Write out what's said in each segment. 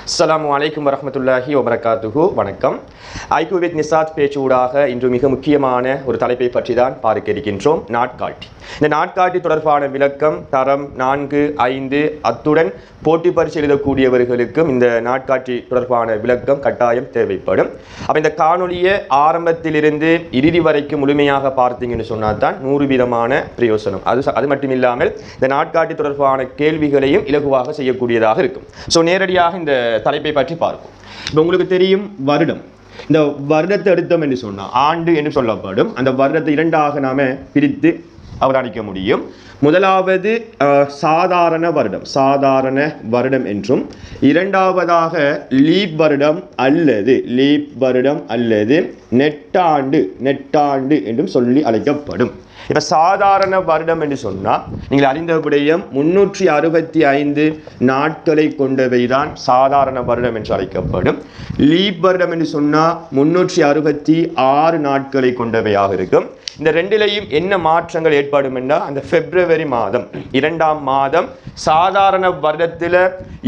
அஸ்ஸலாமு அலைக்கும் வரஹ்மத்துல்லாஹி வபரகாத்துஹு. வணக்கம். ஐக்யூ வித் நிசாத் பேச்சூடாக இன்று மிக முக்கியமான ஒரு தலைப்பை பற்றி தான் பார்க்க இருக்கின்றோம், நாட்காட்டி. இந்த நாட்காட்டி தொடர்பான விளக்கம் தரம் 4, 5 அத்துடன் போட்டி பரிசு எழுதக்கூடியவர்களுக்கும் இந்த நாட்காட்டி தொடர்பான விளக்கம் கட்டாயம் தேவைப்படும். அப்போ இந்த காணொலியை ஆரம்பத்திலிருந்து இறுதி வரைக்கும் முழுமையாக பார்த்தீங்கன்னு சொன்னால் தான் 100% பிரயோசனம். அது மட்டும் இல்லாமல் இந்த நாட்காட்டி தொடர்பான கேள்விகளையும் இலகுவாக செய்யக்கூடியதாக இருக்கும். ஸோ நேரடியாக இந்த தலைப்பை பற்றி பார்ப்போம். இப்போ உங்களுக்கு தெரியும், வருடம். இந்த வருடத்தை எடுத்தோம் என்று சொன்னால் ஆண்டு என்று சொல்லப்படும். அந்த வருடத்தை இரண்டாக நாம பிரித்து அவதானிக்க முடியும். முதலாவது சாதாரண வருடம் என்றும், இரண்டாவதாக லீப் வருடம் அல்லது நெட்டாண்டு என்றும் சொல்லி அழைக்கப்படும். இப்போ சாதாரண வருடம் என்று சொன்னால் நீங்கள் அறிந்த விடயம் 365 நாட்களை கொண்டவை தான் சாதாரண வருடம் என்று அழைக்கப்படும். லீப் வருடம் என்று சொன்னால் 366 நாட்களை கொண்டவையாக இருக்கும். இந்த ரெண்டிலையும் என்ன மாற்றங்கள் ஏற்படும் என்றால், அந்த பிப்ரவரி மாதம் 2ஆம் மாதம் சாதாரண வருடத்தில்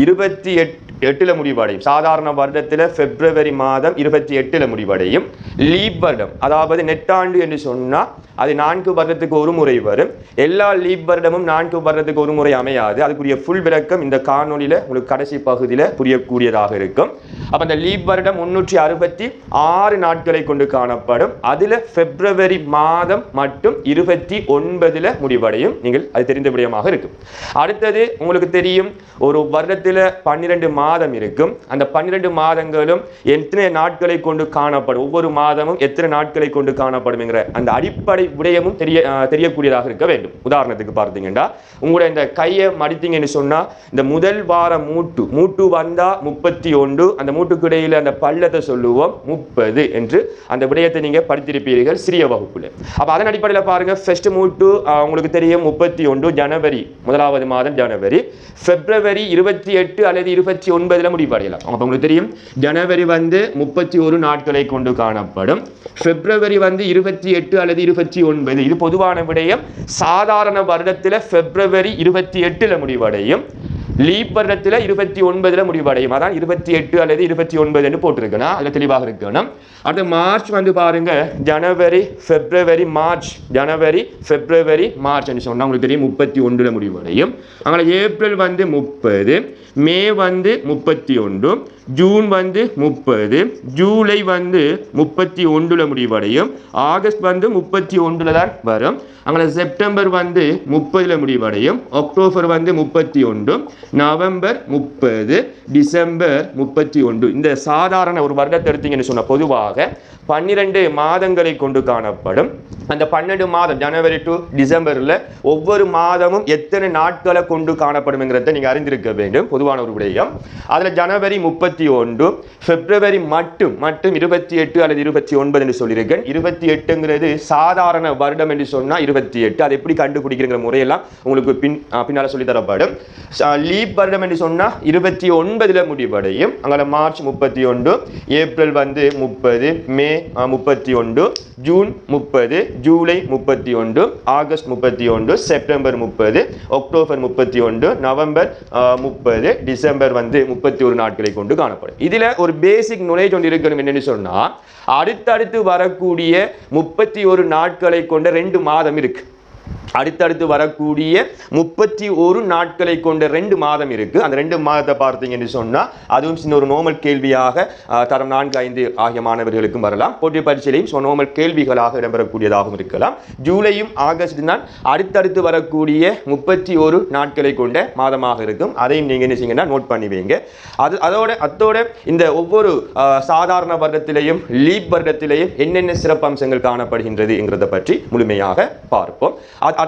28 முடிவடையும். சாதாரண வருடத்தில் பிப்ரவரி மாதம் 28 முடிவடையும். லீப் வருடம் அதாவது நெட்டாண்டு என்று சொன்னால் அது 4 வருடத்துக்கு ஒரு முறை வரும். எல்லா லீப் வருடமும் 4 வருடத்துக்கு ஒரு முறை அமையாது. அதுக்குரிய ஃபுல் விளக்கம் இந்த காணொலியில் உங்களுக்கு கடைசி பகுதியில் புரியக்கூடியதாக இருக்கும். அப்போ அந்த லீப் வருடம் 366 நாட்களை கொண்டு காணப்படும். அதில் பிப்ரவரி மாதம் மட்டும் 29 முடிவடையும். நீங்கள் அது தெரிந்த விடயமாக இருக்கும். அடுத்தது உங்களுக்கு தெரியும், ஒரு வருடத்தில் 12 மாதம் இருக்கும். அந்த 12 மாதங்களும் எத்தனை நாட்களை கொண்டு காணப்படும், ஒவ்வொரு மாதமும் எத்தனை நாட்களை கொண்டு காணப்படும் என்கிற அந்த அடிப்படை விடயமும் தெரியக்கூடியதாக இருக்க வேண்டும். உதாரணத்துக்கு பார்த்தீங்கன்னா, உங்களுடைய இந்த கையை மடித்தீங்கன்னு சொன்னா இந்த முதல் வாரம் மூட்டு வந்தா 31, அந்த மூட்டுக்கு இடையில அந்த பள்ளத்தை சொல்லுவோம் 30 என்று அந்த விடயத்தை நீங்க படித்திருப்பீர்கள் சிறிய வகுப்புல. அப்ப அதன் அடிப்படையில் பாருங்க, ஃபர்ஸ்ட் மூட்டு உங்களுக்கு தெரியும் 31 ஜனவரி, முதலாவது மாதம் ஜனவரி. பிப்ரவரி 28 அல்லது 29 முடிவடையலாம். அப்ப உங்களுக்கு தெரியும், ஜனவரி 31 நாட்களை கொண்டு காணப்படும். பிப்ரவரி 28 அல்லது 29. இது பொதுவான விடயம். சாதாரண வருடத்தில் பிப்ரவரி 28 முடிவடையும். லீப் வருடத்தில் 29 முடிவடையும். அதான் 28 அல்லது 29 என்று போட்டிருக்கணும். அதில் தெளிவாக இருக்கணும். அடுத்து மார்ச் பாருங்க, ஜனவரி பிப்ரவரி மார்ச் என்று சொன்னா உங்களுக்கு தெரியும் 31 முடிவடையும். அங்கே ஏப்ரல் 30, மே 31, ஜூன் 30, ஜூலை 31 முடிவடையும். ஆகஸ்ட் 31 தான் வரும். அங்கே செப்டம்பர் 30 முடிவடையும். October 31, November 30, December 31. இந்த சாதாரண ஒரு வருடத்தை எடுத்தீங்கன்னு சொன்ன பொதுவாக 12 மாதங்களை கொண்டு காணப்படும். அந்த 12 மாதம் ஜனவரி டு டிசம்பர்ல ஒவ்வொரு மாதமும் எத்தனை நாட்களை கொண்டு காணப்படும் என்கிறத நீங்க அறிந்திருக்க வேண்டும். பொதுவான ஒரு விடயம். அதுல ஜனவரி 31, பிப்ரவரி மட்டும் 28 அல்லது 29 என்று சொல்லியிருக்கேன். 28ங்கிறது சாதாரண வருடம் என்று சொன்னா 28. அதை எப்படி கண்டுபிடிக்கிற முறையெல்லாம் உங்களுக்கு பின்னால சொல்லி தரப்படும். லீப் வருடம் என்று சொன்னா 29 முடிவடையும். அங்கே மார்ச் 31, ஏப்ரல் 30, மே 31, June 30, July 31, August 31, September 30, October 31, November 30, December 31 நாட்களை கொண்டு காணப்படும். இதுல ஒரு பேசிக் நாலேஜ் ஒன்று இருக்கணும். என்னன்னு சொன்னா, அடுத்தடுத்து வரக்கூடிய 31 நாட்களை கொண்ட 2 மாதம் இருக்கு. அடுத்தடுத்து வரக்கூடிய 31 நாட்களை கொண்ட 2 மாதம் இருக்கு. அந்த 2 மாதத்தை பார்த்தீங்கன்னு சொன்னா அதுவும் சின்ன ஒரு நோமல் கேள்வியாக தரம் 4, 5 ஆகிய மாணவர்களுக்கும் வரலாம். போட்டி பரீட்சையிலையும் நோமல் கேள்விகளாக இடம்பெறக்கூடியதாகவும் இருக்கலாம். ஜூலையும் ஆகஸ்ட் தான் அடுத்தடுத்து வரக்கூடிய 31 நாட்களை கொண்ட மாதமாக இருக்கும். அதையும் நீங்க என்ன செய்யுங்கன்னா நோட் பண்ணி வைங்க. அதோட இந்த ஒவ்வொரு சாதாரண வருடத்திலையும் லீப் வருடத்திலையும் என்னென்ன சிறப்பம்சங்கள் காணப்படுகின்றது என்கிறத பற்றி முழுமையாக பார்ப்போம்.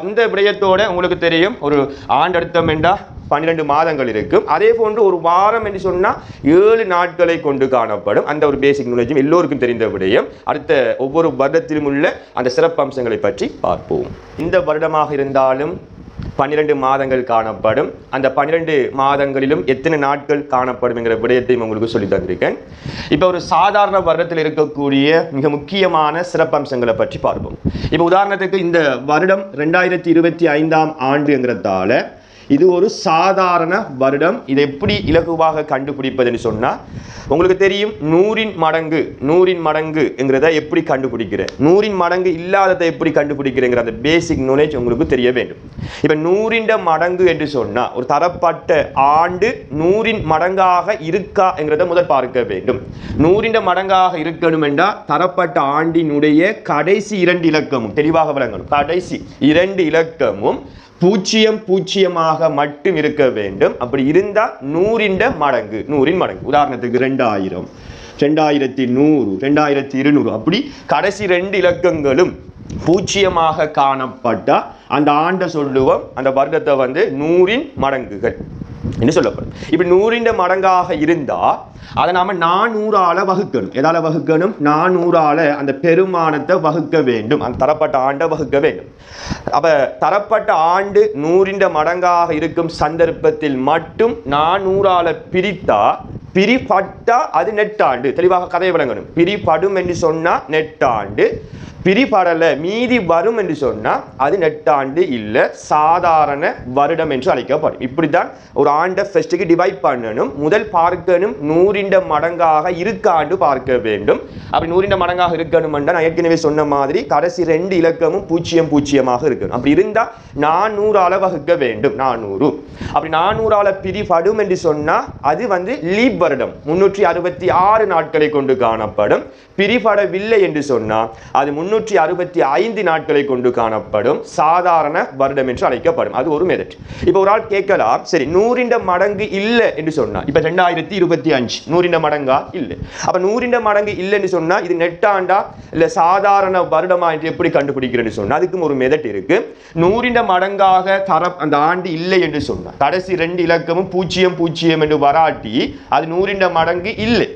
அந்த விடயத்தோட உங்களுக்கு தெரியும், ஒரு ஆண்டு அர்த்தம் என்றா 12 மாதங்கள் இருக்கும். அதே போன்று ஒரு வாரம் என்று சொன்னா 7 நாட்களை கொண்டு காணப்படும். அந்த ஒரு பேசிக் நாலேஜும் எல்லோருக்கும் தெரிந்த விடயம். அடுத்த ஒவ்வொரு வருடத்திலும் உள்ள அந்த சிறப்பம்சங்களை பற்றி பார்ப்போம். இந்த வருடமாக இருந்தாலும் 12 மாதங்கள் காணப்படும். அந்த 12 மாதங்களிலும் எத்தனை நாட்கள் காணப்படும் என்கிற விடயத்தையும் உங்களுக்கு சொல்லி தந்திருக்கேன். இப்போ ஒரு சாதாரண வருடத்தில் இருக்கக்கூடிய மிக முக்கியமான சிறப்பம்சங்களை பற்றி பார்ப்போம். இப்போ உதாரணத்துக்கு இந்த வருடம் 2025ஆம் ஆண்டு என்கிறதால இது ஒரு சாதாரண வருடம். இதை எப்படி இலகுவாக கண்டுபிடிப்பதுன்னு சொன்னா உங்களுக்கு தெரியும். 100 மடங்குங்கிறத எப்படி கண்டுபிடிக்கிற, 100 மடங்கு இல்லாததை எப்படி கண்டுபிடிக்கிறேங்கிற அந்த பேசிக் நாலேஜ் உங்களுக்கு தெரிய வேண்டும். இப்ப 100 மடங்கு என்று சொன்னா ஒரு தரப்பட்ட ஆண்டு 100 மடங்காக இருக்கா என்கிறத முதல் பார்க்க வேண்டும். 100 மடங்காக இருக்கணும் என்றால் தரப்பட்ட ஆண்டினுடைய கடைசி 2 இலக்கமும் தெளிவாக விளங்கணும். கடைசி 2 இலக்கமும் 0 மட்டும் இருக்க வேண்டும். அப்படி இருந்தா 100 மடங்கு. உதாரணத்துக்கு 2000, 2100, 2200 அப்படி கடைசி 2 இலக்கங்களும் 0 காணப்பட்டா அந்த ஆண்டை சொல்லுவோம், அந்த வருடத்தை 100 மடங்குகள் என்று சொல்லப்படும். இப்ப 100 மடங்காக இருந்தா அதை நாம 400 வகுக்கணும். எதால வகுக்கணும்? 400 அந்த பெருமானத்தை வகுக்க வேண்டும், அந்த தரப்பட்ட ஆண்டை வகுக்க வேண்டும். அப்ப தரப்பட்ட ஆண்டு 100 மடங்காக இருக்கும் சந்தர்ப்பத்தில் மட்டும் 400 பிரித்தா, பிரிபட்டா அது நெட்டாண்டு. தெளிவாக கதையை விளங்கணும். பிரிபடும் என்று சொன்னா நெட்டாண்டு, பிரிபடல மீதி வரும் என்று சொன்னா அது நெட்டாண்டு இல்ல, சாதாரண வருடம் என்று அழைக்கப்படும். இப்படித்தான் ஒரு ஆண்டை ஃபர்ஸ்ட்டுக்கு டிவைட் பண்ணணும். முதல் பார்க்கணும் 100 மடங்காக இருக்காண்டு பார்க்க வேண்டும். அப்படி 100 மடங்காக இருக்கணும் என்றால் நான் ஏற்கனவே சொன்ன மாதிரி கடைசி 2 இலக்கமும் 0 இருக்கணும். அப்படி இருந்தா 400 வகுக்க வேண்டும். 400 அப்படி 400 பிரிபடும் என்று சொன்னா அது லீப் வருடம் 366 நாட்களை கொண்டு காணப்படும். பிரிபடவில்லை என்று சொன்னா அது 365 நாட்களை கொண்டு காணப்படும், சாதாரண வருடம் என்று அழைக்கப்படும். அது ஒரு மெத்தட். இப்ப ஒரு ஆள் கேட்கலாம், சரி 100 மடங்கு இல்லை என்று சொன்னா, இப்ப 2025 100 மடங்கா இல்லை. அப்ப 100 மடங்கு இல்லைன்னு சொன்னா இது நெட்டாண்டா இல்ல சாதாரண வருடமா என்று எப்படி கண்டுபிடிக்கிறேன்னு சொன்னா அதுக்கும் ஒரு மெத்தட் இருக்கு. 100 மடங்காக அந்த ஆண்டு இல்லை என்று சொன்னா கடைசி 2 இலக்கமும் 0 என்று வராட்டி அது 100 மடங்கு இல்லை.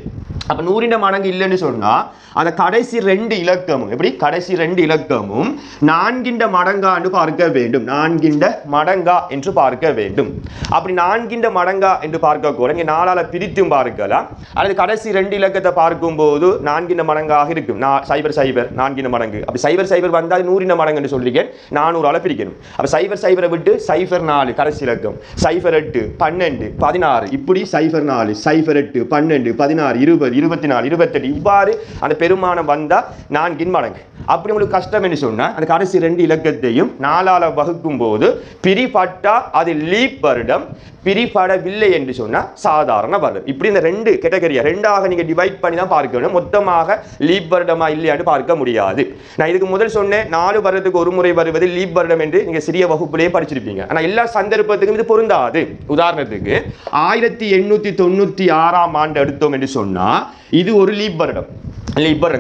அப்ப 100 மடங்கு இல்லைன்னு சொன்னா அந்த கடைசி 2 இலக்கமும் எப்படி? கடைசி 2 இலக்கமும் 4 மடங்கான்னு பார்க்க வேண்டும். 4 மடங்கா என்று பார்க்க வேண்டும். அப்படி 4 மடங்கா என்று பார்க்க கூட இங்க 4 பிரித்தும் பார்க்கலாம். அல்லது கடைசி 2 இலக்கத்தை பார்க்கும் போது 4 மடங்காக இருக்கும். 0 4 மடங்கு. அப்படி 0 வந்தால் 100 மடங்கு என்று சொல்லிக்க 400 பிரிக்கணும். அப்ப 0 விட்டு 04 கடைசி இலக்கம், 08 12 16 இப்படி 04 08 12 16 20 24 28 இவ்வாறு அந்த பெருமானம் வந்தா 4 மடங்கு. அப்படி உங்களுக்கு கஷ்டம் என்று சொன்னா அந்த கடைசி 2 இலக்கத்தையும் 4 வகுக்கும் போது பிரிபட்டா அது லீப் வருடம், பிரிபடவில்லை என்று சொன்னா சாதாரண வருடம். இப்படி இந்த 2 கேட்டகரியா 2ஆக நீங்க டிவைட் பண்ணி தான் பார்க்கணும். மொத்தமாக லீப் வருடமா இல்லையான்னு பார்க்க முடியாது. நான் இதுக்கு முதல் சொன்னேன் 4 வருடத்துக்கு ஒரு முறை வருவது லீப் வருடம் என்று நீங்க சிறிய வகுப்பிலேயே படிச்சிருப்பீங்க. ஆனா எல்லா சந்தர்ப்பத்துக்கும் இது பொருந்தாது. உதாரணத்துக்கு 1896 ஆண்டு எடுத்தோம் என்று சொன்னா இது ஒரு லீப் வருடம்.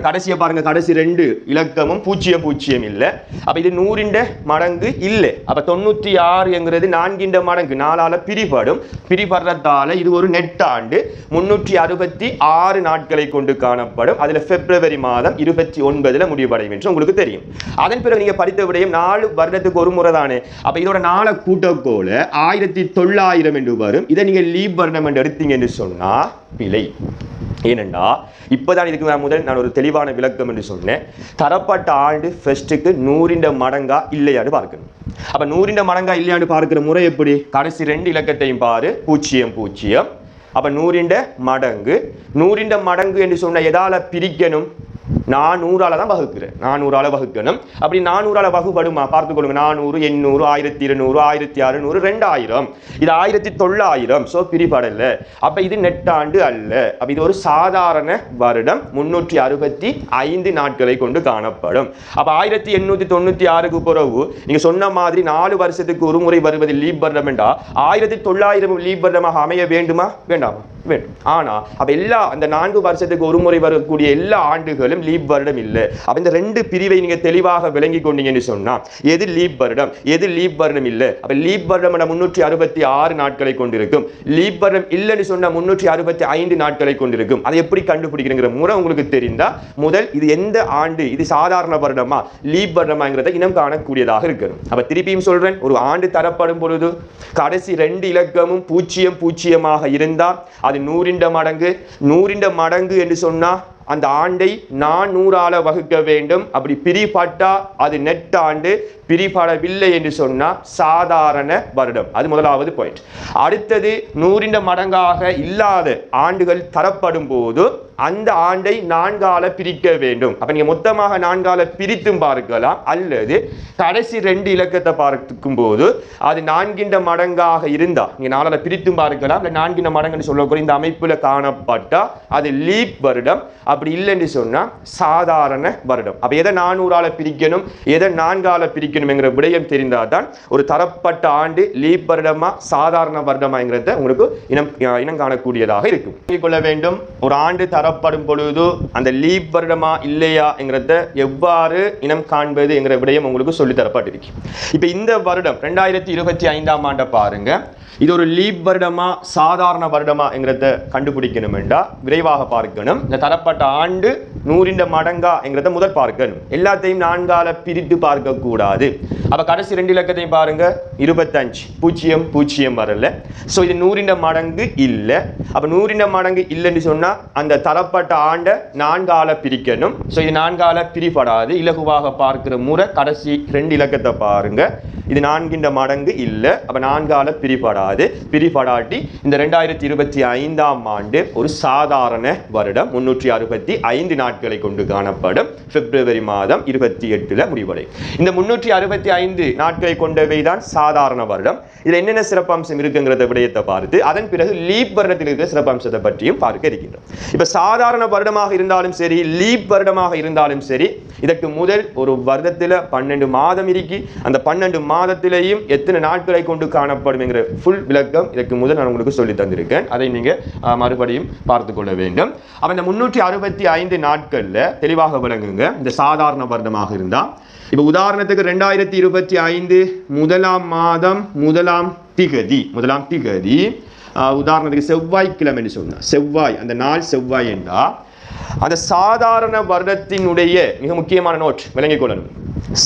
கடைசியை பாருங்க, கடைசி 2 இலக்கமும் 0 இல்லை. அப்ப இது 100 மடங்கு இல்லை. அப்ப 96 என்கிறது 4 மடங்கு, 4 பிரிபடும். பிரிபடுறதால இது ஒரு நெட்டாண்டு 366 நாட்களை கொண்டு காணப்படும். அதுல பிப்ரவரி மாதம் 29 முடிவடையும் என்று உங்களுக்கு தெரியும். அதன் பிறகு நீங்க படித்த விடயம் 4 வருடத்துக்கு ஒரு முறை தானே. அப்ப இதோட 4 கூட்டக்கோல 1900 என்று வரும். இதை நீங்க லீப் வருடம் என்று எடுத்தீங்க என்று சொன்னா பிழை. ஏனென்றா இப்பதான் இதுக்கு முதல் நான் ஒரு தெளிவான விளக்கம் என்று சொன்னேன். தரப்பட்ட ஆண்டு ஃபர்ஸ்ட்டுக்கு 100 மடங்கா இல்லையான்னு பார்க்கணும். அப்ப 100 மடங்கா இல்லையான்னு பார்க்கிற முறை எப்படி? கடைசி 2 இலக்கத்தையும் பாரு 0. அப்ப 100 மடங்கு. 100 மடங்கு என்று சொன்ன எதால பிரிக்கணும்? 400 தான் வகுக்கிறேன். 400 வகுக்கணும். அப்படி 400 வகுப்படுமா பார்த்துக்கொள்ளுங்க. 400 800 1200 1600 2000 இது 1900. சோ பிரிபடல. அப்ப இது நெட்டாண்டு அல்ல. அப்ப இது ஒரு சாதாரண வருடம் 365 நாட்களை கொண்டு காணப்படும். அப்ப 1896க்கு பிறகு நீங்க சொன்ன மாதிரி 4 வருஷத்துக்கு ஒரு முறை வருவது லீப் வருடம் என்றா 1900 லீப் வருடமாக அமைய வேண்டுமா? வேண்டாமா? வேண்டும். ஆனா அப்ப எல்லா அந்த 4 வருஷத்துக்கு ஒரு முறை வரக்கூடிய எல்லா ஆண்டுகளும் லீப் வருடம் இல்லை. அப்ப இந்த 2 பிரிவை நீங்க தெளிவாக விளங்கி கொண்டீங்கன்னு சொன்னா எது லீப் வருடம் எது லீப் வருடம் இல்லை. அப்ப லீப் வருடம் 366 நாட்களை கொண்டிருக்கும். லீப் வருடம் இல்லைன்னு சொன்னா 365 நாட்களை கொண்டிருக்கும். அதை எப்படி கண்டுபிடிக்கிறங்கிற முறை உங்களுக்கு தெரிந்தா முதல் இது எந்த ஆண்டு, இது சாதாரண வருடமா லீப் வருடமாங்கிறத இனம் காணக்கூடியதாக இருக்கணும். அப்ப திருப்பியும் சொல்றேன், ஒரு ஆண்டு தரப்படும் பொழுது கடைசி 2 இலக்கமும் 0 இருந்தா அது 100 மடங்கு. 100 மடங்கு என்று சொன்னா அந்த ஆண்டை 400ஆல வகுக்க வேண்டும். அப்படி பிரிபட்டா அது நெட்டாண்டு, பிரிபடவில்லை என்று சொன்னால் சாதாரண வருடம். அது முதலாவது பாயிண்ட். அடுத்தது 100 மடங்காக இல்லாத ஆண்டுகள் தரப்படும் போது அந்த ஆண்டை 4ஆல பிரிக்க வேண்டும். அப்ப நீங்க மொத்தமாக 4ஆல பிரித்தும் பார்க்கலாம், அல்லது கடைசி 2 இலக்கத்தை பார்க்கும் போது அது 4 மடங்காக இருந்தா நீங்க 4ஆல பிரித்தும் பார்க்கலாம். இல்ல 4 மடங்குன்னு சொல்லக்கூடிய இந்த அமைப்புல காணப்பட்டா அது லீப் வருடம். அப்படி இல்லைன்னு சொன்னா சாதாரண வருடம். அப்ப எதை 400ஆல பிரிக்கணும், எதை 4ஆல பிரிக்கணும் என்கிற விடயம் தெரிந்தாதான் ஒரு தரப்பட்ட ஆண்டு லீப் வருடமா சாதாரண வருடமாங்கிறத உங்களுக்கு இனம் காணக்கூடியதாக இருக்கும். கொள்ள வேண்டும், ஒரு ஆண்டு தரப்படும் பொழுது அந்த லீப் வருடமா இல்லையா என்கிறத எவ்வாறு இனம் காண்பது என்கிற விடயம் உங்களுக்கு சொல்லி தரப்பட்டிருக்கு. இப்ப இந்த வருடம் 2025ஆம் ஆண்டை பாருங்க. இது ஒரு லீப் வருடமா சாதாரண வருடமா என்கிறத கண்டுபிடிக்கணும் என்றா விரைவாக பார்க்கணும். இந்த தரப்பட்ட ஆண்டு 100 மடங்கா என்கிறத முதல் பார்க்கணும். எல்லாத்தையும் 4ஆல பிரித்து பார்க்க கூடாது. அப்ப கடைசி 2 இலக்கத்தையும் பாருங்க, 25 0 வரல. சோ இது 100 மடங்கு இல்ல. அப்ப 100 மடங்கு இல்லைன்னு சொன்னா அந்த தரப்பட்ட ஆண்டை 4ஆல பிரிக்கணும். சோ இது 4ஆல பிரிபடாது. இலகுவாக பார்க்கிற முறை கடைசி 2 இலக்கத்தை பாருங்க, இது 4 மடங்கு இல்ல. அப்ப 4ஆல பிரிபடாது. பிரிபடாட்டி இந்த 2025ஆம் ஆண்டு ஒரு சாதாரண வருடம். 365 நாட்களை கொண்டு காணப்படும். பிப்ரவரி மாதம் 28 முடிவடை. இந்த 365 நாட்களை கொண்டவைதான் சாதாரண வருடம். இதுல என்னென்ன சிறப்பம்சம் இருக்குங்கிறத விடயத்தை பார்த்து அதன் பிறகு லீப் வருடத்தில் இருக்கிற சிறப்பம்சத்தை பற்றியும் பார்க்க இருக்கின்றோம். இப்ப சாதாரண வருடமாக இருந்தாலும் சரி, லீப் வருடமாக இருந்தாலும் சரி, இதற்கு முதல் ஒரு வருடத்துல 12 மாதம் இருக்கு. அந்த 12 மாதத்திலேயும் எத்தனை நாட்களை கொண்டு காணப்படும் என்கிற ஃபுல் விளக்கம் இதற்கு முதல் நான் உங்களுக்கு சொல்லி தந்திருக்கேன். அதை நீங்க மறுபடியும் பார்த்து கொள்ள வேண்டும். அப்ப இந்த 365 நாட்கள்ல தெளிவாக விளங்குங்க. இந்த சாதாரண வருடமாக இருந்தா, இப்ப உதாரணத்துக்கு 2025 முதலாம் மாதம் முதலாம் திகதி உதாரணத்துக்கு செவ்வாய்க்கிழமை என்று சொன்னா, செவ்வாய் அந்த நாள் செவ்வாய் என்றா அந்த சாதாரண வருடத்தினுடைய மிக முக்கியமான நோட் விளங்கிக் கொள்ளணும்.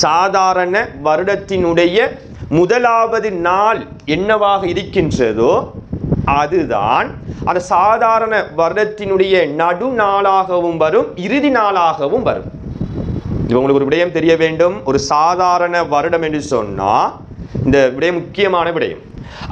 சாதாரண வருடத்தினுடைய முதலாவது நாள் என்னவாக இருக்கின்றதோ அதுதான் அந்த சாதாரண வருடத்தினுடைய நடு நாளாகவும் வரும், இறுதி நாளாகவும் வரும். உங்களுக்கு ஒரு விடயம் தெரிய வேண்டும். ஒரு சாதாரண வருடம் என்று சொன்னா இந்த விடயம் முக்கியமான விடயம்.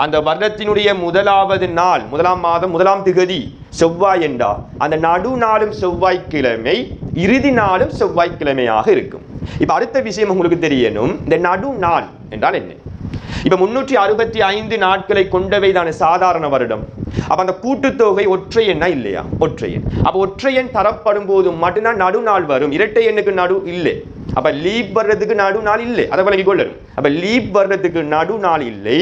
அந்த வருடத்தினுடைய முதலாவது நாள் முதலாம் மாதம் முதலாம் திகதி செவ்வாய் என்றா அந்த நடு நாளும் செவ்வாய்க்கிழமை, இறுதி நாளும் செவ்வாய்க்கிழமையாக இருக்கும். இப்ப அடுத்த விஷயம் உங்களுக்கு தெரியணும், இந்த நடு நாள் என்றால் என்ன? இப்ப 365 நாட்களை கொண்டவைதான சாதாரண வருடம். அப்ப அந்த கூட்டுத்தொகை ஒற்றை எண்ணா இல்லையா? ஒற்றை எண். அப்ப ஒற்றை எண் தரப்படும் போது மட்டும்தான் நடு நாள் வரும். இரட்டை எண்ணுக்கு நடு இல்லை. அப்ப லீப் வர்றதுக்கு நடு நாள் இல்லை. அதை விளங்கிக் கொள்ளணும். அப்ப லீப் வர்றதுக்கு நடு நாள் இல்லை.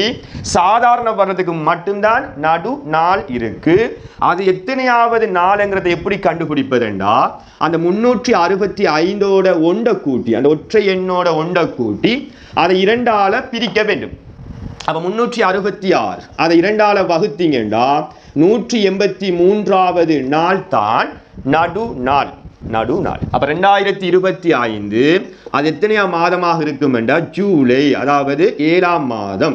சாதாரண வர்றதுக்கு மட்டும்தான் நடு நாள் இருக்கு. அது எத்தனையாவது நாள்ங்கிறத எப்படி கண்டுபிடிப்பதுண்டா அந்த 365ஓட ஒண்ட கூட்டி, அந்த ஒற்றை எண்ணோட ஒண்ட கூட்டி அதை 2ஆல பிரிக்க வேண்டும். அப்ப 366 அதை 2ஆல வகுத்தீங்கன்னா 183வது நாள் தான் நடு நாள். அப்ப 2025 அது எத்தனையாம் மாதமாக இருக்கும் என்றால் ஜூலை, அதாவது 7ஆம் மாதம்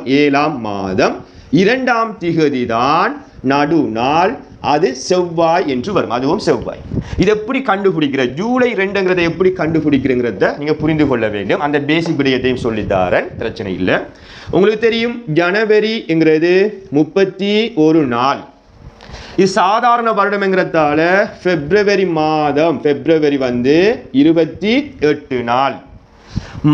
2ஆம் திகதி தான் நடு நாள். அது செவ்வாய் என்று வரும். அதுவும் செவ்வாய். இது எப்படி கண்டுபிடிக்கிற, ஜூலை 2ங்கிறத எப்படி கண்டுபிடிக்கிறங்கிறத நீங்க புரிந்து கொள்ள வேண்டும். அந்த பேசிக் விடயத்தையும் சொல்லித்தாரன், பிரச்சனை இல்லை. உங்களுக்கு தெரியும் ஜனவரி என்கிறது 31 நாள். இது சாதாரண வருடம் என்கிறதால பிப்ரவரி மாதம், பிப்ரவரி 28 நாள்.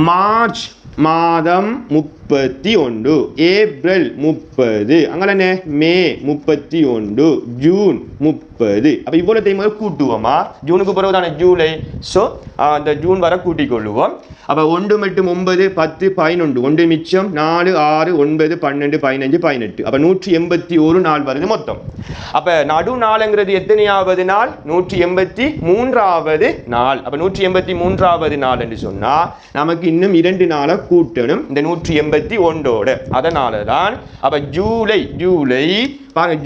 மார்ச் மாதம் 31, ஏப்ரல் 30, அங்கே மே 31, ஜூன் 30. அப்ப இவ்வளவு டைம் கூட்டுவோமா? ஜூனுக்கு பிறகு தானே ஜூலை. ஸோ அந்த ஜூன் வரை கூட்டிக் கொள்ளுவோம். அப்ப 1 மற்றும் 9 10 11, 1 மிச்சம் 4 6 9 12 15 18. அப்ப 181 நாள் வருது மொத்தம். அப்ப நடு நாளுங்கிறது எத்தனையாவது நாள்? 183வது நாள். அப்ப 183வது நாள் என்று சொன்னா நமக்கு இன்னும் 2 நாளை கூட்டணும். இந்த 183 181 அதனால தான் அப்ப ஜூலை பாருங்க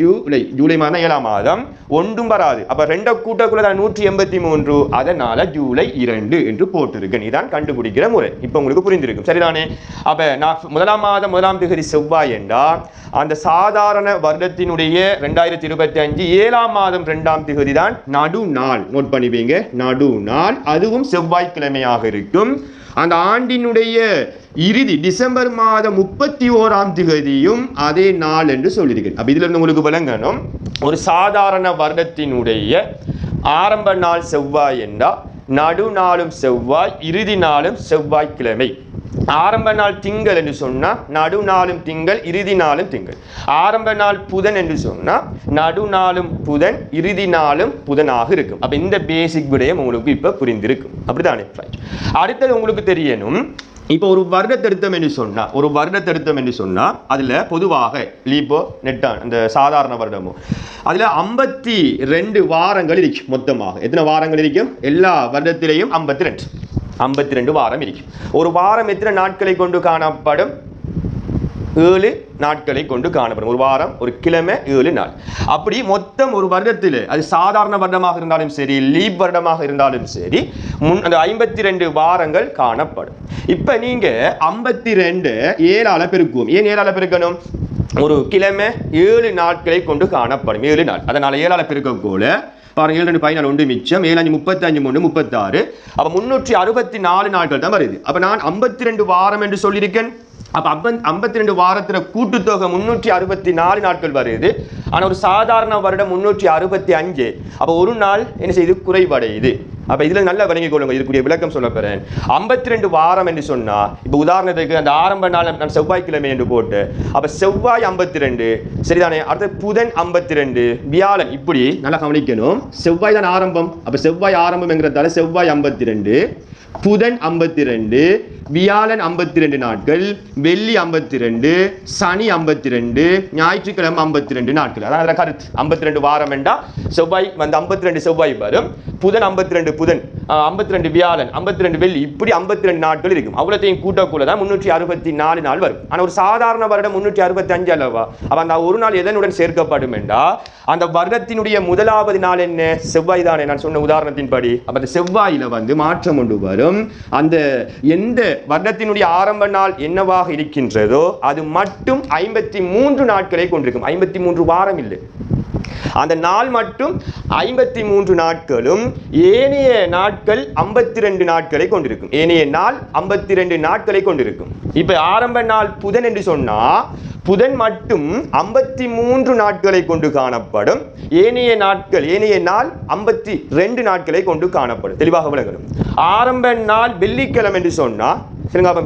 ஜூலை மாதம் 7ஆம் மாதம் ஒன்றும் வராது அப்ப 2 கூட்டக்குள்ள 183 அதனால ஜூலை 2 என்று போட்டிருக்கேன் இதான் கண்டுபிடிக்கிற முறை இப்போ உங்களுக்கு புரிந்திருக்கும் சரிதானே அப்ப நான் 1ஆம் மாதம் 1ஆம் தேதி செவ்வாய் என்றா அந்த சாதாரண வருடத்தினுடைய 2025 7ஆம் மாதம் 2ஆம் தேதி தான் நடுநாள் நோட் பண்ணிப்பீங்க நடுநாள் அதுவும் செவ்வாய்க்கிழமையாக இருக்கும் அந்த ஆண்டினுடைய இறுதி டிசம்பர் மாதம் 31ஆம் தேதியும் அதே நாள் என்று சொல்லியிருக்கேன் அப்ப இதுல இருந்து உங்களுக்கு விளங்கணும் ஒரு சாதாரண வருடத்தினுடைய ஆரம்ப நாள் செவ்வாய் என்றா நடுநாளும் செவ்வாய் இறுதி நாளும் செவ்வாய்க்கிழமை ஆரம்ப நாள் திங்கள் என்று சொன்னா நடுநாளும் திங்கள் இறுதி நாளும் திங்கள் ஆரம்ப நாள் புதன் என்று சொன்னா நடுநாளும் புதன் இறுதி நாளும் புதனாக இருக்கும் அப்ப இந்த பேசிக் விடயம் உங்களுக்கு இப்ப புரிந்திருக்கும் அப்படிதானே அடுத்தது உங்களுக்கு தெரியணும் இப்போ ஒரு வருடத்தெடுத்தம் என்று சொன்னா அதுல பொதுவாக லீப்போ நெட்டான் அந்த சாதாரண வருடமோ அதுல 52 வாரங்கள் இருக்கு மொத்தமாக எத்தனை வாரங்கள் இருக்கும் எல்லா வருடத்திலேயும் 52 வாரம் இருக்கு ஒரு வாரம் எத்தனை நாட்களை கொண்டு காணப்படும் 7 நாட்களை கொண்டு காணப்படும் ஒரு வாரம் ஒரு கிழமை 7 நாள் அப்படி மொத்தம் ஒரு வருடத்தில் அது சாதாரண வருடமாக இருந்தாலும் சரி லீப் வருடமாக இருந்தாலும் சரி அந்த 52 வாரங்கள் காணப்படும் இப்ப நீங்க 52 7ஆல பெருக்குவோம் ஏன் 7ஆல பெருக்கணும் ஒரு கிழமை 7 நாட்களை கொண்டு காணப்படும் 7 நாள் அதனால 7ஆல பெருக்க போல பாருங்க 7 2 14 1 மிச்சம் 7 5 35 3 36 அப்ப 364 நாட்கள் தான் வருது அப்ப நான் 52 வாரம் என்று சொல்லியிருக்கேன் அப்ப 52 வாரத்துல கூட்டுத்தொகை 364 நாட்கள் வருது ஆனா ஒரு சாதாரண வருடம் 365 அப்ப ஒரு நாள் என்ன செய்யுது குறைவடையுது அப்ப இதுல நல்லா விளங்கிக் கொள்ளுங்க இதுக்குரிய விளக்கம் சொல்ல போறேன் 52 வாரம் என்று சொன்னா இப்ப உதாரணத்துக்கு அந்த ஆரம்ப நாள் நான் செவ்வாய்க்கிழமை என்று போட்டு அப்ப செவ்வாய் 52 சரிதானே அடுத்து புதன் 52 வியாழன் இப்படி நல்லா கவனிக்கணும் செவ்வாய் தான் ஆரம்பம் அப்ப செவ்வாய் ஆரம்பம் என்கிறதால செவ்வாய் 52 புதன் 52 வியாழன் 52 நாட்கள் வெள்ளி 52 சனி 52 ஞாயிற்றுக்கிழமை 52 நாட்கள் அதான் கருத்து 52 வாரம் என்றா செவ்வாய் வந்து 52 செவ்வாய் வரும் புதன் 52 புதன் 52 வியாழன் 52 வெள்ளி இப்படி 52 நாட்கள் இருக்கும் அவ்வளோத்தையும் கூட்டக்குள்ள தான் 364 நாள் வரும் ஆனா ஒரு சாதாரண வருடம் 365 அல்லவா அப்ப அந்த ஒரு நாள் எதனுடன் சேர்க்கப்படும் என்றா அந்த வருடத்தினுடைய முதலாவது நாள் என்ன செவ்வாய் தானே நான் சொன்ன உதாரணத்தின்படி அப்ப அந்த செவ்வாயில வந்து மாற்றம் கொண்டு வரும் அந்த எந்த வருடத்தினுடைய ஆரம்ப நாள் என்னவாக இருக்கின்றதோ அது மட்டும் 53 நாட்களை கொண்டிருக்கும் 53 வாரம் இல்லை அந்த நாள் மட்டும் 53 நாட்களும் ஏனைய நாட்கள் 52 நாட்களை கொண்டிருக்கும் ஏனைய நாள் 52 நாட்களை கொண்டிருக்கும் இப்ப ஆரம்ப நாள் புதன் என்று சொன்னா புதன் மட்டும் 53 நாட்களை கொண்டு காணப்படும் ஏனைய நாள் 52 நாட்களை கொண்டு காணப்படும் தெளிவாக விளங்கணும் ஆரம்ப நாள் வெள்ளிக்கிழமை என்று சொன்னா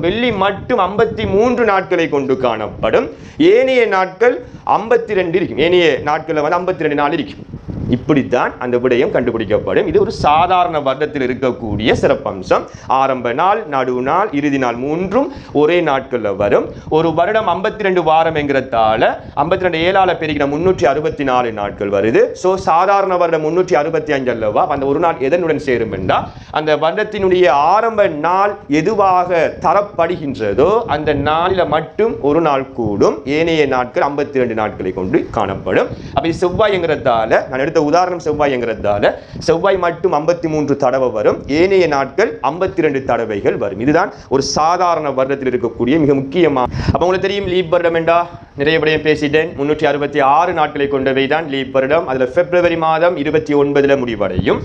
வெள்ளி மட்டும் 53 நாட்களை கொண்டு காணப்படும் ஏனைய நாட்கள் 52 இருக்கும் ஏனைய நாட்கள் வந்து 52 நாள் இருக்கும் இப்படித்தான் அந்த விடயம் கண்டுபிடிக்கப்படும் இது ஒரு சாதாரண வருடத்தில் இருக்கக்கூடிய சிறப்பம்சம் ஆரம்ப நாள் நடுநாள் இறுதி நாள் மூன்றும் ஒரே நாட்கள்ல வரும் ஒரு வருடம் 52 வாரம் என்கிறதால 52 7ஆல பெருகின 364 நாட்கள் வருது சோ சாதாரண வருடம் 365 அல்லவா அந்த ஒரு நாள் எதனுடன் சேரும் என்றால் அந்த வருடத்தினுடைய ஆரம்ப நாள் எதுவாக தரப்படுகின்றதோ அந்த நாளில மட்டும் ஒரு நாள் கூடும் ஏனைய நாட்கள் 52 நாட்களை கொண்டு காணப்படும் அப்ப இது செவ்வாய் என்கிறதால நான் உதாரணம் செவ்வாய் என்கிறதால செவ்வாய் மட்டும் 53 தடவை வரும் ஏனைய நாட்கள் 52 தடவைகள் வரும் இதுதான் ஒரு சாதாரண வருடத்தில் இருக்கக்கூடிய மிக முக்கியமான அப்ப உங்களுக்கு தெரியும் லீப் வருடம் என்றா நிறைய விடயம் பேசிட்டேன் 366 நாட்களை கொண்டவை தான் லீப் வருடம் அதுல பிப்ரவரி மாதம் 29 முடிவடையும்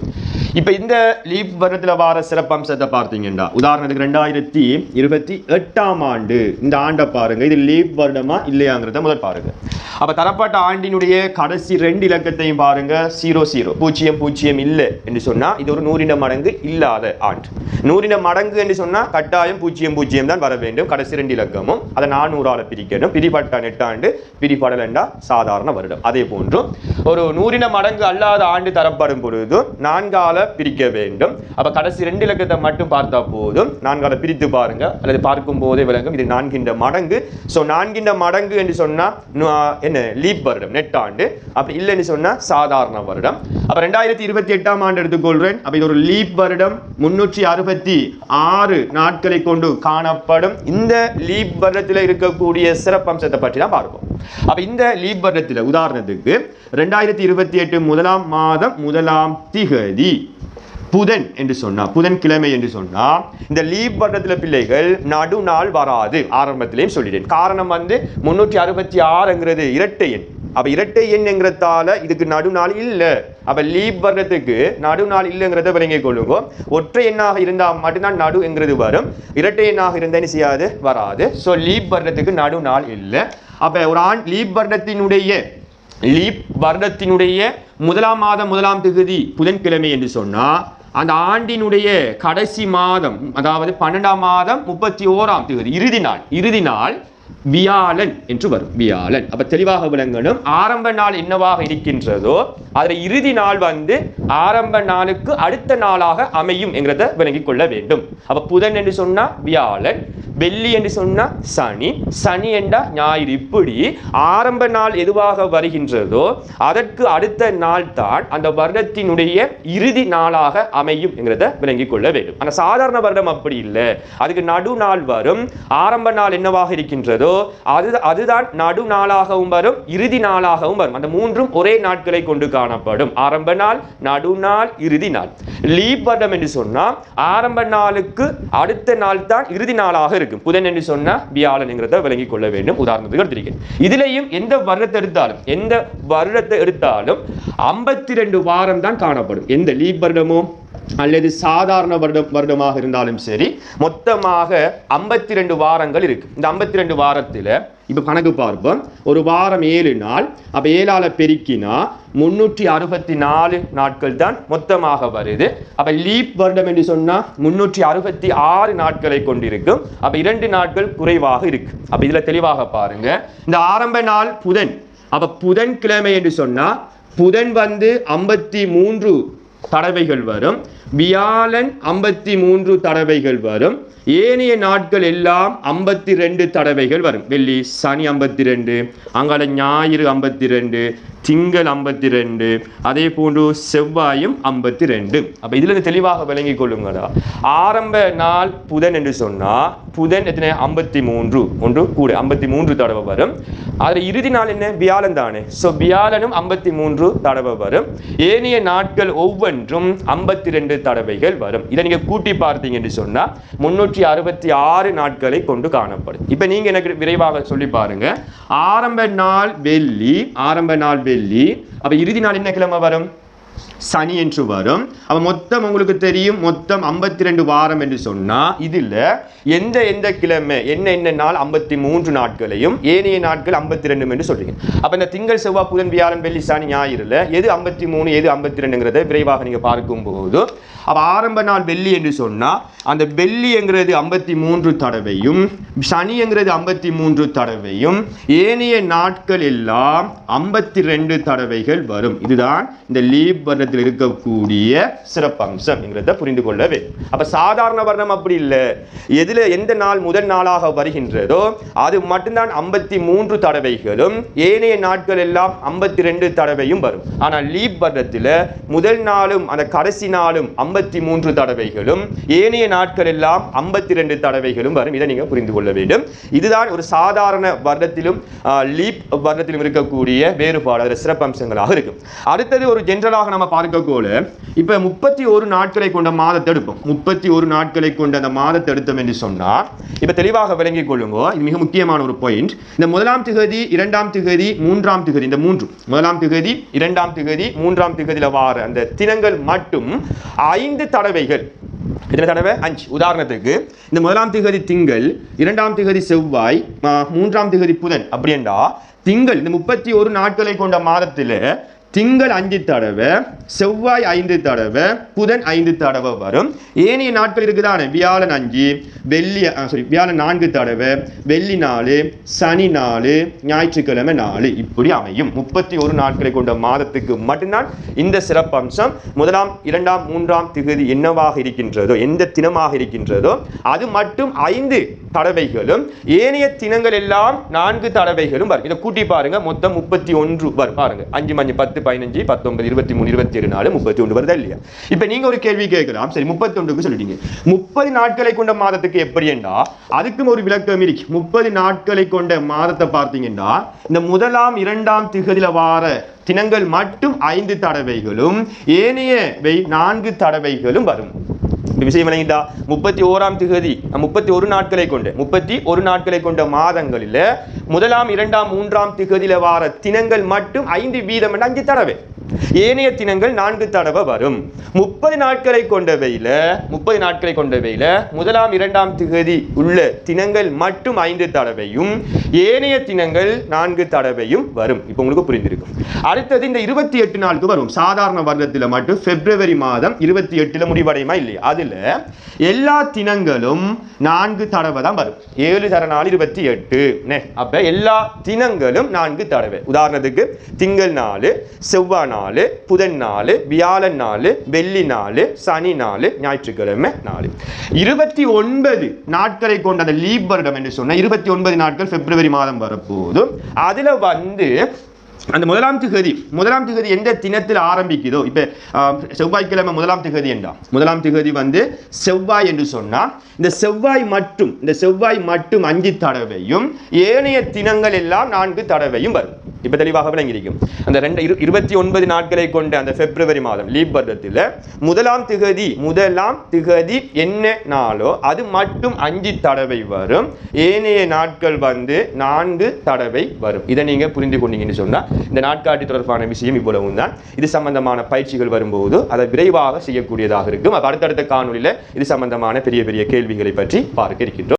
இப்ப இந்த லீப் வருடத்துல வார சிறப்பம்சத்தை பார்த்தீங்கன்னா உதாரணத்துக்கு 2028ஆம் ஆண்டு இந்த ஆண்டை பாருங்க இது லீப் வருடமா இல்லையாங்கிறத முதல் பாருங்க அப்ப தரப்பட்ட ஆண்டினுடைய கடைசி 2 இலக்கத்தையும் பாருங்க 00 0 இல்லை என்று சொன்னா இது ஒரு 100 மடங்கு இல்லாத ஆண்டு 100 மடங்கு என்று சொன்னா கட்டாயம் 0 தான் வர வேண்டும் கடைசி 2 இலக்கமும் அதை 400ஆல பிரிக்கணும் பிரிபட்ட நெட்டாண்டு பிரிபடல் என்றா சாதாரண வருடம் அதே போன்று ஒரு 100 மடங்கு அல்லாத ஆண்டு தரப்படும் பொழுது 4ஆல பிரிக்க வேண்டும். அப்ப கடைசி 2 இலக்கத்தை மட்டும் பார்த்தா போதும். 4ஆல பிரித்து பாருங்க, அல்லது பார்க்கும் போதே விளங்கும். இது 4 மடங்கு. ஸோ 4 மடங்கு என்று சொன்னா என்ன, லீப் வருடம், நெட்டாண்டு. அப்படி இல்லைன்னு சொன்னா சாதாரண வருடம். அப்ப 2028ஆம் ஆண்டு எடுத்துக்கொள்றேன். அப்ப இது ஒரு லீப் வருடம், 366 நாட்களை கொண்டு காணப்படும். இந்த லீப் வருடத்தில் இருக்கக்கூடிய சிறப்பம்சத்தை பற்றி தான் பார்ப்போம். அப்ப இந்த லீப் வருடத்தில் உதாரணத்துக்கு 2028 முதலாம் மாதம் 1ஆம் திகதி புதன் என்று சொன்னா, புதன் கிழமை என்று சொன்னா, இந்த லீப் வருடத்தில் பிள்ளைகள் நடுநாள் வராது. ஆரம்பத்திலேயும் சொல்லிட்டேன். காரணம் 366ங்கிறது இரட்டை எண். அப்ப இரட்டை எண்ங்கிறதால இதுக்கு நடுநாள் இல்லை. அப்ப லீப் வருடத்துக்கு நடுநாள் இல்லைங்கிறத விளங்கிக் கொள்ளுங்க. ஒற்றை எண்ணாக இருந்தால் மட்டும்தான் நடு என்கிறது வரும். இரட்டை எண்ணாக இருந்தால் என்ன செய்யாது, வராது. ஸோ லீப் வருடத்துக்கு நடுநாள் இல்லை. அப்ப ஒரு லீப் வருடத்தினுடைய முதலாம் மாதம் 1ஆம் திகதி புதன்கிழமை என்று சொன்னா, அந்த ஆண்டினுடைய கடைசி மாதம், அதாவது 12ஆம் மாதம் 31ஆம் திகதி இறுதி நாள் வியாழன் என்று வரும். வியாழன். அப்ப தெளிவாக விளங்கணும். ஆரம்ப நாள் என்னவாக இருக்கின்றதோ அதுல இறுதி நாள் ஆரம்ப நாளுக்கு அடுத்த நாளாக அமையும் என்கிறத விளங்கிக் கொள்ள வேண்டும். அப்ப புதன் என்று சொன்னா வியாழன், வெள்ளி என்று சொன்னா சனி என்றா ஞாயிறு. இப்படி ஆரம்ப நாள் எதுவாக வருகின்றதோ அதற்கு அடுத்த நாள் தான் அந்த வருடத்தினுடைய இறுதி நாளாக அமையும் என்கிறத விளங்கிக் கொள்ள வேண்டும். ஆனா சாதாரண வருடம் அப்படி இல்லை. அதுக்கு நடு நாள் வரும். ஆரம்ப நாள் என்னவாக இருக்கின்றதோ அதுதான் நடு நாளாகவும் வரும், இறுதி நாளாகவும் வரும். அந்த மூன்றும் ஒரே நாட்களை கொண்டு காணப்படும். ஆரம்ப நாள், நடுநாள், இறுதி நாள். லீப் வருடம் என்று சொன்னா ஆரம்ப நாளுக்கு அடுத்த நாள் தான் இறுதி நாளாக இருக்கும். புதன் என்று சொன்னா வியாழன் என்கிறத விளங்கிக் கொள்ள வேண்டும். உதாரணத்துக்கு எடுத்திருக்கேன். இதுலயும் எந்த வருடத்தை எடுத்தாலும் 52 வாரம் தான் காணப்படும். எந்த லீப் வருடமோ அல்லது சாதாரண வருடமாக இருந்தாலும் சரி, மொத்தமாக 52 வாரங்கள் இருக்கு. இந்த 52 வாரத்தில் இப்ப கணக்கு பார்ப்போம். ஒரு வாரம் 7 நாள். அப்ப 7ஆல பெருக்கினா 364 நாட்கள் தான் மொத்தமாக வருது. அப்ப லீப் வருடம் என்று சொன்னா 366 நாட்களை கொண்டிருக்கும். அப்ப 2 நாட்கள் குறைவாக இருக்கு. அப்ப இதுல தெளிவாக பாருங்க. இந்த ஆரம்ப நாள் புதன். அப்ப புதன் கிழமை என்று சொன்னா புதன் 53 தடவைகள் வரும். வியாழன் 53 தடவைகள் வரும். ஏனைய நாட்கள் எல்லாம் 52 தடவைகள் வரும். வெள்ளி, சனி 52, அங்கால ஞாயிறு 52, திங்கள் 52, அதே போன்று செவ்வாயும் 52. அப்ப இதுல தெளிவாக விளங்கிக் கொள்ளுங்களா. ஆரம்ப நாள் புதன் என்று சொன்னா புதன் எத்தனை, 53, ஒன்று கூட 53 தடவை வரும். அதுல இறுதி நாள் என்ன, வியாழன் தானே. ஸோ வியாழனும் 53 தடவை வரும். ஏனைய நாட்கள் ஒவ்வொன்றும் 52 தடவைகள் வரும். இதை நீங்க கூட்டி பார்த்தீங்க என்று சொன்னா 366 நாட்களை கொண்டு காணப்படும். இப்ப நீங்க எனக்கு விரைவாக சொல்லி பாருங்க. ஆரம்ப நாள் வெள்ளி. அப்ப இறுதி நாள் என்ன கிழமை வரும், சனி என்று வரும். அப்ப மொத்தம் உங்களுக்கு தெரியும், மொத்தம் 52 வாரம் என்று சொன்னா இதுல எந்த கிழமை என்ன நாள் 53 நாட்களையும் ஏனைய நாட்கள் 52 என்று சொல்றீங்க. அப்ப இந்த திங்கள், செவ்வாய், புதன், வியாழன், வெள்ளி, சனி, ஞாயிறுல எது 53 எது 52ங்கிறத விரைவாக நீங்க பார்க்கும் போது, அப்ப ஆரம்ப நாள் வெள்ளி என்று சொன்னா அந்த வெள்ளி என்கிறது 53 தடவையும், சனி என்கிறது 53 தடவையும், ஏனைய நாட்கள் எல்லாம் 52 தடவைகள் வரும். இதுதான் இந்த லீப் வருடத்தில் இருக்கக்கூடிய சிறப்பம்சம் என்கிறத புரிந்து கொள்ளவே. அப்ப சாதாரண வருடம் அப்படி இல்லை. எதுல எந்த நாள் முதல் நாளாக வருகின்றதோ அது மட்டும்தான் 53 தடவைகளும், ஏனைய நாட்கள் எல்லாம் 52 தடவையும் வரும். ஆனால் லீப் வருடத்தில் முதல் நாளும் அந்த கடைசி நாளும் 53 தடவைகளும், ஏனைய நாட்கள் எல்லாம் 52 தடவைகளும் வரும். இதை நீங்க புரிந்து கொள்ள வேண்டும். இதுதான் ஒரு சாதாரண வருடத்திலும் லீப் வருடத்திலும் இருக்கக்கூடிய வேறுபாடு, சிறப்பம்சங்களாக இருக்கும். அடுத்தது ஒரு ஜெனரலாக நம்ம பார்க்கக்கூட, இப்ப 31 நாட்களை கொண்ட மாதத்தை எடுப்போம். 31 நாட்களை கொண்ட அந்த மாதத்தை எடுத்தோம் என்று சொன்னா இப்ப தெளிவாக விளங்கிக் கொள்ளுங்க. இது மிக முக்கியமான ஒரு பாயிண்ட். இந்த 1ஆம் திகதி, 2ஆம் திகதி, 3ஆம் திகதி, இந்த 3 1ஆம் திகதி, 2ஆம் திகதி, 3ஆம் திகதியில வார அந்த தினங்கள் மட்டும் 5 தடவைகள். எத்தனை தடவை? 5. உதாரணத்துக்கு இந்த 1ஆம் திகதி திங்கள், 2ஆம் திகதி செவ்வாய், 3ஆம் திகதி புதன். அப்படின்னா திங்கள் இந்த 31 நாட்களை கொண்ட மாதத்தில் திங்கள் 5 தடவை, செவ்வாய் 5 தடவை, புதன் 5 தடவை வரும். ஏனைய நாட்கள் இருக்குதானே, வியாழன் 5, வியாழன் 4 தடவை, வெள்ளி 4, சனி 4, ஞாயிற்றுக்கிழமை 4, இப்படி அமையும். 31 நாட்களை கொண்ட மாதத்துக்கு மட்டும்தான் இந்த சிறப்பம்சம். 1ஆம் 2ஆம் 3ஆம் திகதி என்னவாக இருக்கின்றதோ, எந்த தினமாக இருக்கின்றதோ அது மட்டும் 5 தடவைகளும், ஏனைய தினங்கள் எல்லாம் 4 தடவைகளும் வரும். இதை கூட்டி பாருங்க, மொத்தம் 31 வரும். பாருங்க, 5 மணி 10 15 19 23 27 4 31 வருதா இல்லையா? இப்ப நீங்க ஒரு கேள்வி கேட்கலாம், சரி 31க்கு சொல்லிட்டீங்க, 30 நாட்களை கொண்ட மாதத்துக்கு எப்படி என்றா அதுக்கும் ஒரு விளக்கம் இருக்கு. 30 நாட்களை கொண்ட மாதத்தை பார்த்தீங்கன்னா இந்த 1ஆம் 2ஆம் திகதியில வார தினங்கள் மட்டும் 5 தடவைகளும், ஏனையவை 4 தடவைகளும் வரும். விஷயம் விளங்கிட்டா? 31ஆம் திகதி 31 நாட்களை கொண்ட மாதங்களில் 1ஆம் 2ஆம் 3ஆம் திகதியில வார தினங்கள் மட்டும் 5 வீதம் 5 தடவை, ஏனைய தினங்கள் 4 தடவை வரும். 30 நாட்களை கொண்டவையில 1ஆம் 2ஆம் திகதி உள்ள தினங்கள் மட்டும் 5 தடவையும், ஏனைய தினங்கள் 4 தடவையும் வரும். இப்போ உங்களுக்கு புரிந்திருக்கும். அடுத்தது இந்த 28 நாளுக்கு வரும். சாதாரண வருடத்தில் மட்டும் பிப்ரவரி மாதம் 28ல முடிவடையுமா இல்லையா? அதுல எல்லா தினங்களும் 4 தடவை தான் வரும். 7 தர 4 28. அப்ப எல்லா தினங்களும் 4 தடவை. உதாரணத்துக்கு திங்கள் 4, செவ்வாய் 4, புதன் 4, வியாழன் 4, வெள்ளி 4, சனி 4, ஞாயிற்றுக்கிழமை 4. 29 நாட்களை கொண்ட அந்த லீப் வருடம் என்று சொன்ன 29 நாட்கள் பிப்ரவரி மாதம் வரப்போது, அதுல வந்து அந்த 1ஆம் திகதி எந்த தினத்தில் ஆரம்பிக்குதோ, இப்ப செவ்வாய்க்கிழமை 1ஆம் திகதி என்றா 1ஆம் திகதி வந்து செவ்வாய் என்று சொன்னா இந்த செவ்வாய் மட்டும் 5 தடவையும், ஏனைய தினங்கள் எல்லாம் 4 தடவையும் வரும். இப்ப தெளிவாக விளங்கியிருக்கும். அந்த 29 நாட்களை கொண்ட அந்த பிப்ரவரி மாதம் லீப் வருடத்தில் 1ஆம் திகதி என்ன நாளோ அது மட்டும் 5 தடவை வரும், ஏனைய நாட்கள் வந்து 4 தடவை வரும். இதை நீங்க புரிந்து கொண்டீங்கன்னு சொன்னா இந்த நாட்காட்டி தொடர்பான விஷயம் இவ்வளவு தான். இது சம்பந்தமான பயிற்சிகள் வரும்போது அதை விரைவாக செய்யக்கூடியதாக இருக்கும். அடுத்தடுத்த காணொலியில் இது சம்பந்தமான பெரிய பெரிய கேள்விகளை பற்றி பார்க்க இருக்கின்றோம்.